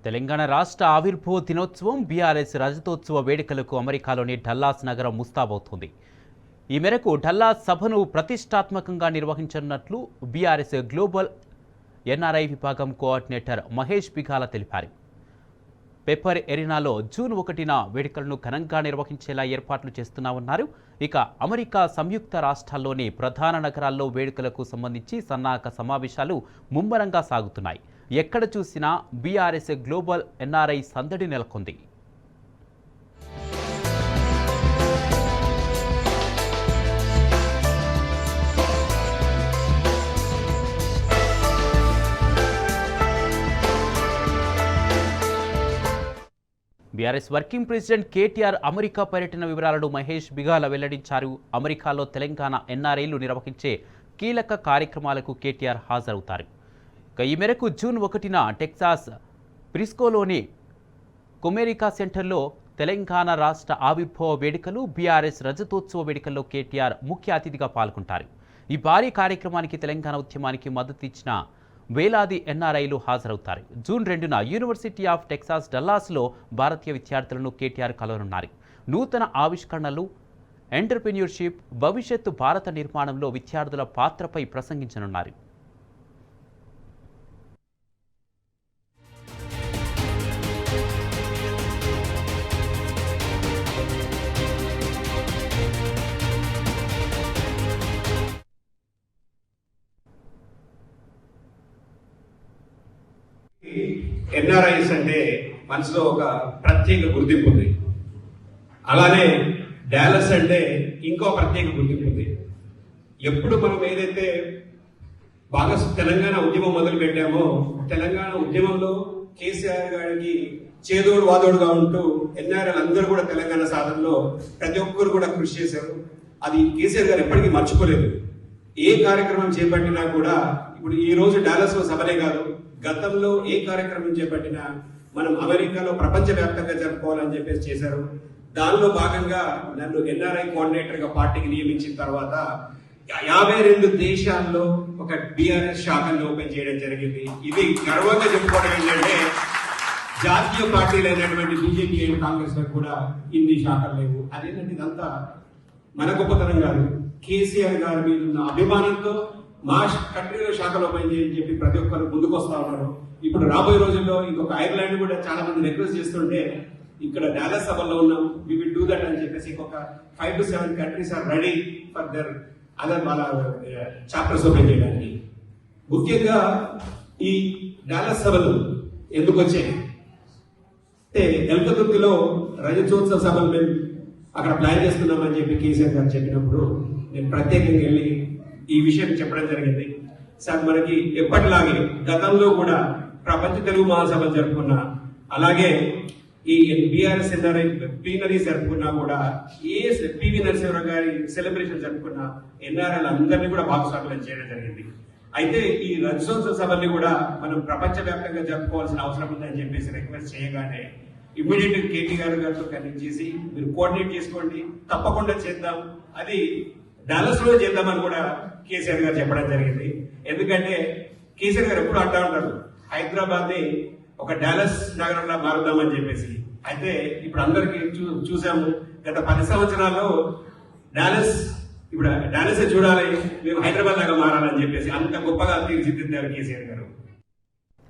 తెలంగాణ రాష్ట్ర ఆవిర్భావ దినోత్సవం బీఆర్ఎస్ రజతోత్సవ వేడుకలకు అమెరికాలోని డల్లాస్ నగరం ముస్తాబవుతోంది. ఈ మేరకు డల్లాస్ సభను ప్రతిష్టాత్మకంగా నిర్వహించనున్నట్లు బీఆర్ఎస్ గ్లోబల్ ఎన్ఆర్ఐ విభాగం కోఆర్డినేటర్ మహేష్ బిగాల తెలిపారు. పెప్పర్ ఎరీనాలో జూన్ 1న వేడుకలను ఘనంగా నిర్వహించేలా ఏర్పాట్లు చేస్తున్నామన్నారు. ఇక అమెరికా సంయుక్త రాష్ట్రాల్లోని ప్రధాన నగరాల్లో వేడుకలకు సంబంధించి సన్నాహక సమావేశాలు ముమ్మరంగా సాగుతున్నాయి. ఎక్కడ చూసినా బీఆర్ఎస్ గ్లోబల్ ఎన్ఆర్ఐ సందడి నెలకొంది. BRS working president KTR America పర్యటన వివరాలను మహేష్ బిగాల వెల్లడించారు. అమెరికాలో తెలంగాణ ఎన్ఆర్ఐలు నిర్వహించే కీలక కార్యక్రమాలకు కేటీఆర్ హాజరవుతారు. ఈ మేరకు జూన్ 1న టెక్సాస్ ప్రిస్కోలోని కొమెరికా సెంటర్లో తెలంగాణ రాష్ట్ర ఆవిర్భావ వేడుకలు, బీఆర్ఎస్ రజతోత్సవ వేడుకల్లో కేటీఆర్ ముఖ్య అతిథిగా పాల్గొంటారు. ఈ భారీ కార్యక్రమానికి తెలంగాణ ఉద్యమానికి మద్దతు ఇచ్చిన వేలాది ఎన్ఆర్ఐలు హాజరవుతారు. జూన్ 2న యూనివర్సిటీ ఆఫ్ టెక్సాస్ డల్లాస్లో భారతీయ విద్యార్థులను కేటీఆర్ కలవనున్నారు. నూతన ఆవిష్కరణలు, ఎంటర్ప్రెన్యూర్షిప్, భవిష్యత్తు భారత నిర్మాణంలో విద్యార్థుల పాత్రపై ప్రసంగించనున్నారు. ఎన్ఆర్ఐస్ అంటే మనసులో ఒక ప్రత్యేక గుర్తింపు ఉంది. అలానే డాలస్ అంటే ఇంకో ప్రత్యేక గుర్తింపు ఉంది. ఎప్పుడు మనం ఏదైతే బాగా తెలంగాణ ఉద్యమం మొదలు పెట్టామో, తెలంగాణ ఉద్యమంలో కేసీఆర్ గారికి చేదోడు వాదోడుగా ఉంటూ ఎన్ఆర్ఐలు అందరూ కూడా తెలంగాణ సాధనలో ప్రతి ఒక్కరు కూడా కృషి చేశారు. అది కేసీఆర్ గారు ఎప్పటికీ మర్చిపోలేదు. ఏ కార్యక్రమం చేపట్టినా కూడా, ఇప్పుడు ఈ రోజు డాలస్ లో సభనే కాదు, గతంలో ఏ కార్యక్రమం చేపట్టినా మనం అమెరికాలో ప్రపంచవ్యాప్తంగా జరుపుకోవాలని చెప్పేసి చేశారు. దానిలో భాగంగా నన్ను ఎన్ఆర్ఐ కోఆర్డినేటర్ గా పార్టీకి నియమించిన తర్వాత 52 దేశాల్లో ఒక బీఆర్ఎస్ శాఖను ఓపెన్ చేయడం జరిగింది. ఇది గర్వంగా చెప్పుకోవడం ఏంటంటే, జాతీయ పార్టీలు అయినటువంటి బీజేపీ అండ్ కాంగ్రెస్ లో కూడా ఇన్ని శాఖలు లేవు. అదేంటంటే ఇదంతా మన గొప్పతనం కాదు, కేసీఆర్ గారి మీద ఉన్న అభిమానంతో మా కంట్రీలో శాఖలు ఓపెన్ చేయని చెప్పి ప్రతి ఒక్కరు ముందుకు వస్తా ఉన్నారు. ఇప్పుడు రాబోయే రోజుల్లో ఇంకొక ఐర్లాండ్ కూడా చాలా మంది రిక్వెస్ట్ చేస్తుంటే, ఇక్కడ డాలస్ సభలో ఉన్నాం, వి విల్ డూ దట్ అని చెప్పేసి ఇంకొక 5 to 7 countries are ready for their other వాళ్ళ చాప్టర్స్ ఓపెన్ చేయడానికి. ముఖ్యంగా ఈ డాలస్ సభలు ఎందుకు వచ్చాయి అంటే, ఎల్కతుర్తిలో రజతోత్సవ సభలు మేము అక్కడ ప్లాన్ చేస్తున్నామని చెప్పి కేసీఆర్ గారు చెప్పినప్పుడు నేను ప్రత్యేకంగా వెళ్ళి ఈ విషయం చెప్పడం జరిగింది. సార్, మనకి ఎప్పటిలాగే గతంలో కూడా ప్రపంచ తెలుగు మహాసభలు జరుపుకున్నా, అలాగే ఈ బీఆర్ఎస్ ఎన్ఆర్ఐ ప్లీనరీ జరుపుకున్నా కూడా, ఏ పివి నరసింహరావు గారి సెలబ్రేషన్ జరుపుకున్నా ఎన్ఆర్ఐలు అందరినీ కూడా భాగస్వామ్యం చేయడం జరిగింది. అయితే ఈ రజతోత్సవ సభల్ని కూడా మనం ప్రపంచవ్యాప్తంగా జరుపుకోవాల్సిన అవసరం ఉందని చెప్పేసి రిక్వెస్ట్ చేయగానే ఇమ్మీడియట్ కేటీ గారితో కనెక్ట్ చేసి, మీరు కోఆర్డినేట్ చేసుకోండి, తప్పకుండా చేద్దాం, అది డాలస్ లో చేద్దామని కూడా కేసీఆర్ గారు చెప్పడం జరిగింది. ఎందుకంటే కేసీఆర్ గారు ఎప్పుడు అంటా ఉంటారు, హైదరాబాద్ ని ఒక డాలస్ నగరంలో మారుద్దామని చెప్పేసి. అయితే ఇప్పుడు అందరికి చూసాము, గత 10 సంవత్సరాల్లో డాలస్ చూడాలి, మేము హైదరాబాద్ లాగా మారాలని చెప్పేసి అంత గొప్పగా తీర్చిదిద్దారు కేసీఆర్ గారు.